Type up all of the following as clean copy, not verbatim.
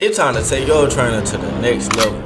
It's time to take your trainer to the next level.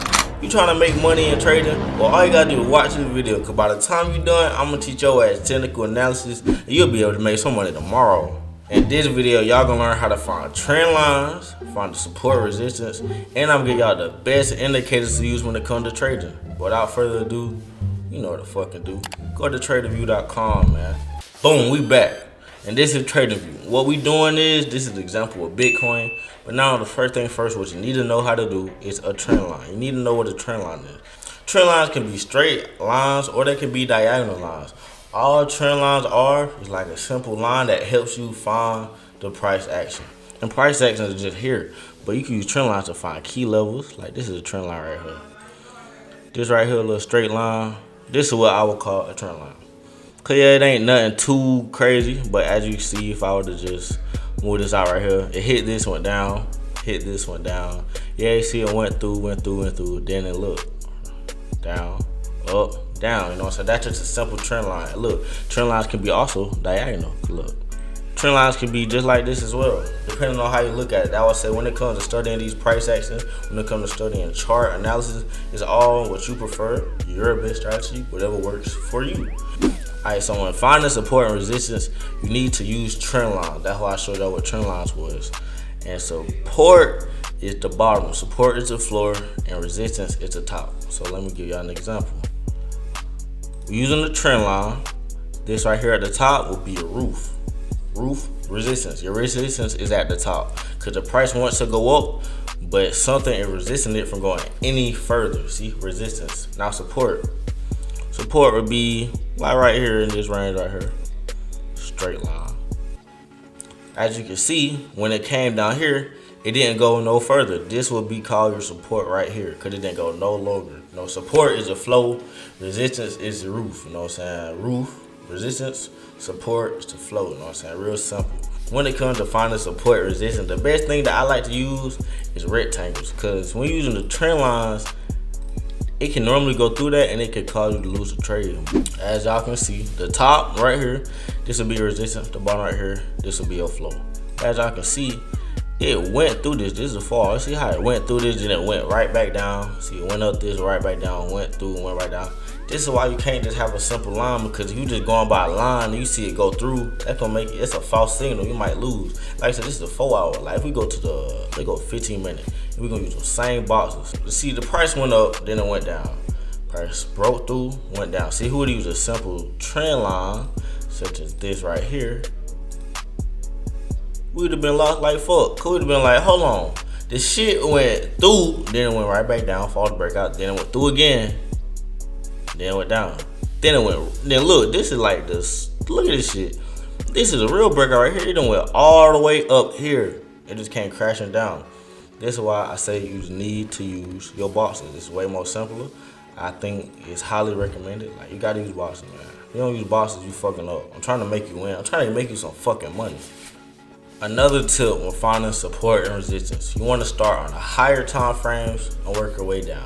You trying to make money in trading? Well, all you gotta do is watch this video, cause by the time you done, I'm gonna teach your ass technical analysis, and you'll be able to make some money tomorrow. In this video, y'all gonna learn how to find trend lines, find the support resistance, and I'm gonna give y'all the best indicators to use when it comes to trading. Without further ado, you know what to fucking do. Go to TraderView.com, man. Boom, we back. And this is TraderView. What we doing is, this is an example of Bitcoin. But now the first thing first, what you need to know how to do is a trend line. You need to know what a trend line is. Trend lines can be straight lines or they can be diagonal lines. All trend lines are is like a simple line that helps you find the price action. And price action is just here. But you can use trend lines to find key levels. Like this is a trend line right here. This right here, a little straight line. This is what I would call a trend line. Cause yeah, it ain't nothing too crazy, but as you can see, if I were to just move this out right here, it hit this one down, hit this one down. Yeah, you see it went through, then it looked down, up, down, you know what I'm saying? That's just a simple trend line. Look, trend lines can be also diagonal, look. Trend lines can be just like this as well, depending on how you look at it. I would say when it comes to studying these price actions, when it comes to studying chart analysis, it's all what you prefer, your best strategy, whatever works for you. Alright, so when finding support and resistance, you need to use trend lines. That's why I showed y'all what trend lines was. And support is the bottom, support is the floor, and resistance is the top. So let me give y'all an example. We're using the trend line. This right here at the top will be a roof. Roof, resistance. Your resistance is at the top. Because the price wants to go up, but something is resisting it from going any further. See, resistance. Now support. Support would be like right here in this range right here. Straight line. As you can see, when it came down here, it didn't go no further. This would be called your support right here because it didn't go no longer. No, support is a flow, resistance is the roof. You know what I'm saying? Roof, resistance, support is the flow. You know what I'm saying? Real simple. When it comes to finding support resistance, the best thing that I like to use is rectangles because when you're using the trend lines, it can normally go through that and it can cause you to lose a trade. As y'all can see, the top right here, this will be resistance. The bottom right here, this will be a flow. As y'all can see, it went through this. This is a fall. See how it went through this and it went right back down. See, it went up this, right back down, went through, went right down. This is why you can't just have a simple line, because if you just going by a line and you see it go through, that's gonna make it, it's a false signal. You might lose. Like I said, this is a 4 hour. Like if we go to the, they go 15 minutes, and we're gonna use the same boxes. See, the price went up, then it went down. Price broke through, went down. See, who would use a simple trend line, such as this right here, we would have been lost like fuck. We would have been like, hold on. The shit went through, then it went right back down, fall to breakout, then it went through again. Then it went down. Then it went. Then look, this is like this. Look at this shit. This is a real breakout right here. It done went all the way up here. It just came crashing down. This is why I say you need to use your boxes. It's way more simpler. I think it's highly recommended. Like you gotta use boxes, man. If you don't use boxes, you fucking up. I'm trying to make you win. I'm trying to make you some fucking money. Another tip when finding support and resistance, you want to start on the higher time frames and work your way down.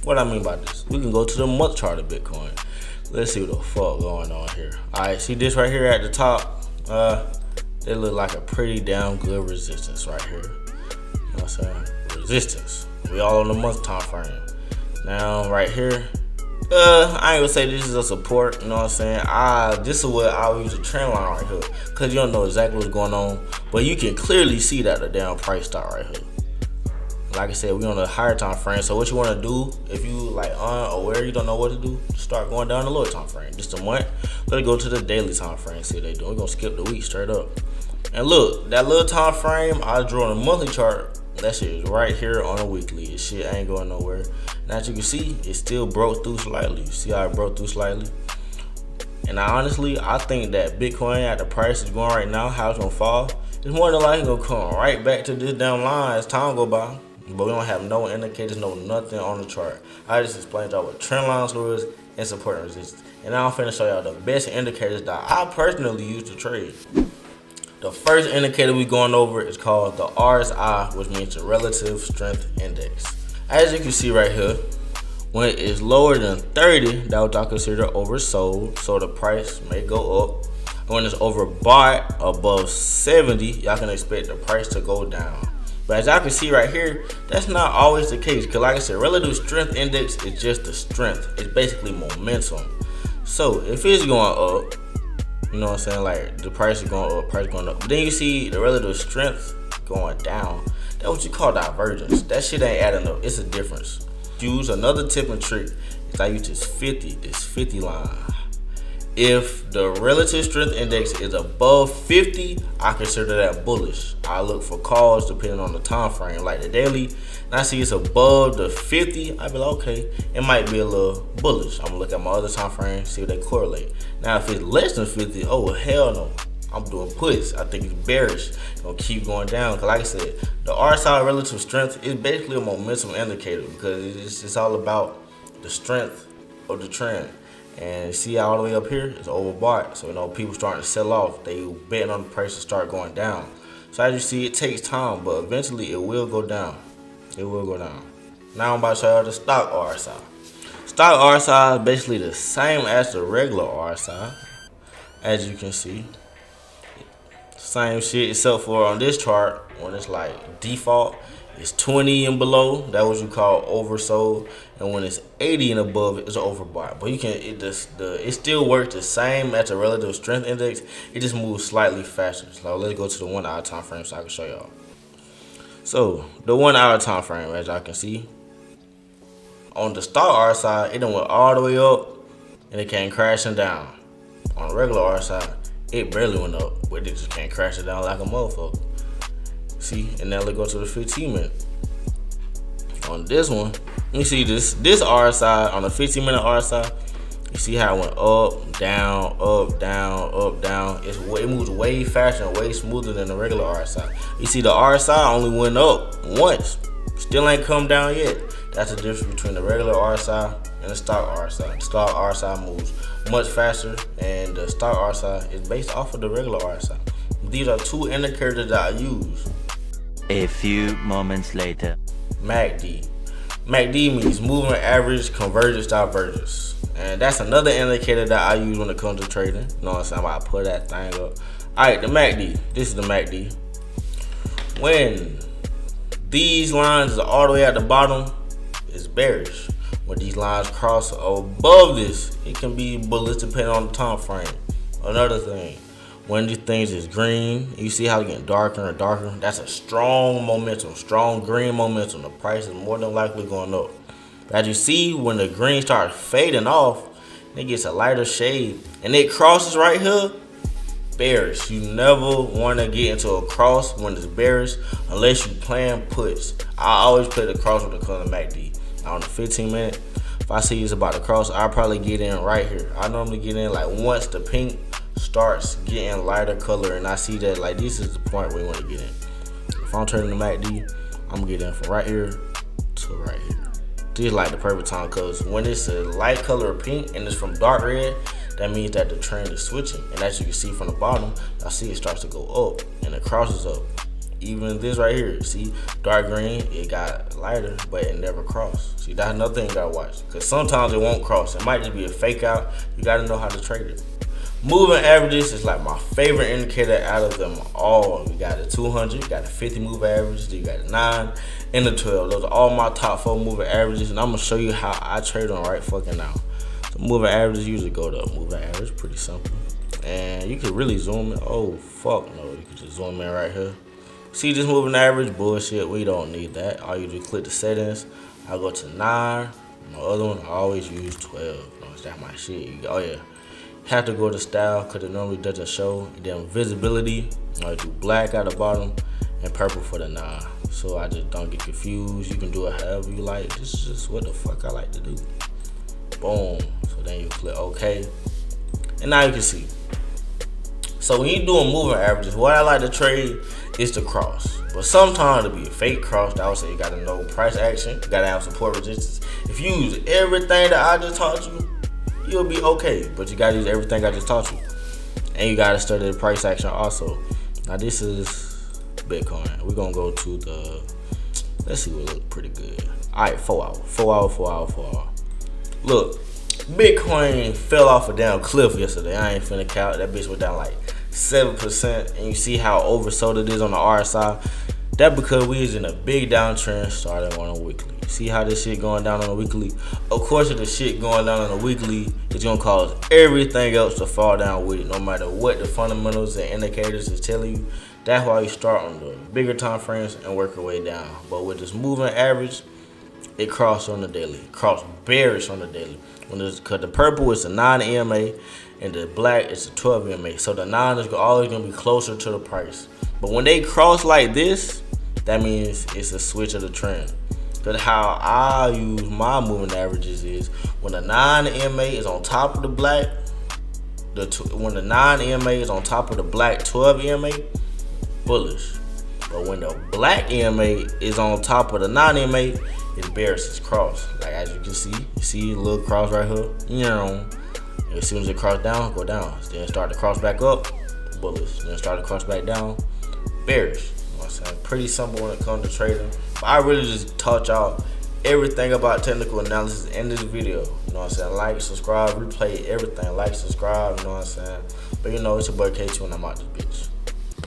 What I mean by this, we can go to the month chart of Bitcoin. Let's see what the fuck going on here. Alright, see this right here at the top? They look like a pretty damn good resistance right here. You know what I'm saying? Resistance. We all on the month time frame. Now right here, I ain't gonna say this is a support, you know what I'm saying? This is what I'll use a trend line right here. Cause you don't know exactly what's going on, but you can clearly see that the damn price start right here. Like I said, we on a higher time frame. So what you want to do, if you like unaware, you don't know what to do, start going down the lower time frame. Just a month. Let's go to the daily time frame. See what they do. We're gonna skip the week straight up. And look, that little time frame I drew on a monthly chart. That shit is right here on a weekly. This shit ain't going nowhere. Now as you can see, it still broke through slightly. You see how it broke through slightly? And I think that Bitcoin at the price it's going right now, how it's gonna fall, it's more than likely gonna come right back to this damn line as time go by. But we don't have no indicators, no nothing on the chart. I just explained y'all what trend lines was and support and resistance. And now I'm finna show y'all the best indicators that I personally use to trade. The first indicator we going over is called the RSI, which means the Relative Strength Index. As you can see right here, when it is lower than 30, that would y'all consider oversold, so the price may go up. And when it's overbought above 70, y'all can expect the price to go down. But as y'all can see right here, that's not always the case. Cause like I said, relative strength index is just the strength. It's basically momentum. So if it's going up, you know what I'm saying, like the price is going up, price going up. But then you see the relative strength going down. That's what you call divergence. That shit ain't adding up. It's a difference. Use another tip and trick. Is I use this 50 line. If the relative strength index is above 50, I consider that bullish. I look for calls depending on the time frame, like the daily. And I see it's above the 50, I be like, okay, it might be a little bullish. I'm gonna look at my other time frame, see if they correlate. Now, if it's less than 50, oh hell no, I'm doing puts. I think it's bearish. It's gonna keep going down. Cause like I said, the RSI relative strength is basically a momentum indicator because it's all about the strength of the trend. And see all the way up here, it's overbought. So you know people starting to sell off. They betting on the price to start going down. So as you see, it takes time, but eventually it will go down. It will go down. Now I'm about to show y'all the stock RSI. Stock RSI is basically the same as the regular RSI, as you can see. Same shit except for on this chart, when it's like default, it's 20 and below, that what you call oversold, and when it's 80 and above, it's overbought. But you can it still works the same as the relative strength index. It just moves slightly faster. So let's go to the 1 hour time frame so I can show y'all. So the 1 hour time frame, as y'all can see, on the stock RSI, it done went all the way up and it came crashing down. On the regular RSI, it barely went up, but it just can't crash it down like a motherfucker. See, and now let's go to the 15 minute. On this one, you see this RSI, on the 15 minute RSI, you see how it went up, down, up, down, up, down. It moves way faster and way smoother than the regular RSI. You see the RSI only went up once, still ain't come down yet. That's the difference between the regular RSI and the stock RSI. The stock RSI moves much faster, and the stock RSI is based off of the regular RSI. These are two indicators that I use. A few moments later. MACD. MACD means moving average convergence divergence. And that's another indicator that I use when it comes to trading. You know what I'm saying? I put that thing up. Alright, the MACD. This is the MACD. When these lines are all the way at the bottom, it's bearish. When these lines cross above this, it can be bullish depending on the time frame. Another thing, when these things is green, you see how it's getting darker and darker. That's a strong momentum, strong green momentum. The price is more than likely going up. But as you see, when the green starts fading off, it gets a lighter shade and it crosses right here, bearish. You never want to get into a cross when it's bearish unless you plan puts. I always play the cross with the color MACD. On the 15 minute, if I see it's about to cross, I'll probably get in right here. I normally get in like once the pink starts getting lighter color and I see that like this is the point where you want to get in. If I'm turning the MACD, I'm gonna get in from right here to right here. This is like the perfect time because when it's a light color of pink and it's from dark red, that means that the trend is switching. And as you can see from the bottom, I see it starts to go up and it crosses up. Even this right here, see, dark green, it got lighter, but it never crossed. See, that's another thing you gotta watch, because sometimes it won't cross. It might just be a fake out. You gotta know how to trade it. Moving averages is like my favorite indicator out of them all. You got the 200, you got the 50 moving averages, you got the 9 and the 12. Those are all my top 4 moving averages, and I'm gonna show you how I trade them right fucking now. So moving averages usually go to moving average, pretty simple. And you can really zoom in. Oh, fuck no, you can just zoom in right here. See this moving average? Bullshit, we don't need that. All you do is click the settings. I go to 9. My other one, I always use 12. No, that's my shit. Oh yeah. Have to go to style because it normally doesn't show. And then visibility, I do black at the bottom and purple for the 9. So I just don't get confused. You can do it however you like. This is just what the fuck I like to do. Boom. So then you click OK. And now you can see. So when you're doing moving averages, what I like to trade is the cross. But sometimes it'll be a fake cross. That would say you gotta know price action, you gotta have support resistance. If you use everything that I just taught you, you'll be okay. But you gotta use everything I just taught you. And you gotta study the price action also. Now this is Bitcoin. We're gonna go to the, let's see what looks pretty good. Alright, 4 hour. 4 hour, 4 hour, 4 hour. Look, Bitcoin fell off a damn cliff yesterday. I ain't finna count. That bitch went down like 7%, and you see how oversold it is on the RSI. That because we is in a big downtrend starting on a weekly. See how this shit going down on a weekly? Of course, if the shit going down on a weekly, it's gonna cause everything else to fall down with it, no matter what the fundamentals and indicators is telling you. That's why you start on the bigger time frames and work your way down. But with this moving average, it crossed on the daily, crossed bearish on the daily. Cause the purple is a 9 EMA and the black is a 12 EMA. So the 9 is always gonna be closer to the price. But when they cross like this, that means it's a switch of the trend. Cause how I use my moving averages is when the 9 EMA is on top of the black, when the 9 EMA is on top of the black 12 EMA, bullish. But when the black EMA is on top of the 9 EMA, it's bearish, it's cross. Like as you can see a little cross right here. You know, as soon as it cross down, go down. Then start to cross back up, bullish. Then start to cross back down, bearish. You know what I'm saying? Pretty simple when it comes to trading. But I really just taught y'all everything about technical analysis in this video. You know what I'm saying? Like, subscribe, replay everything. Like, subscribe, you know what I'm saying? But you know, it's your boy K2 and I'm out this bitch.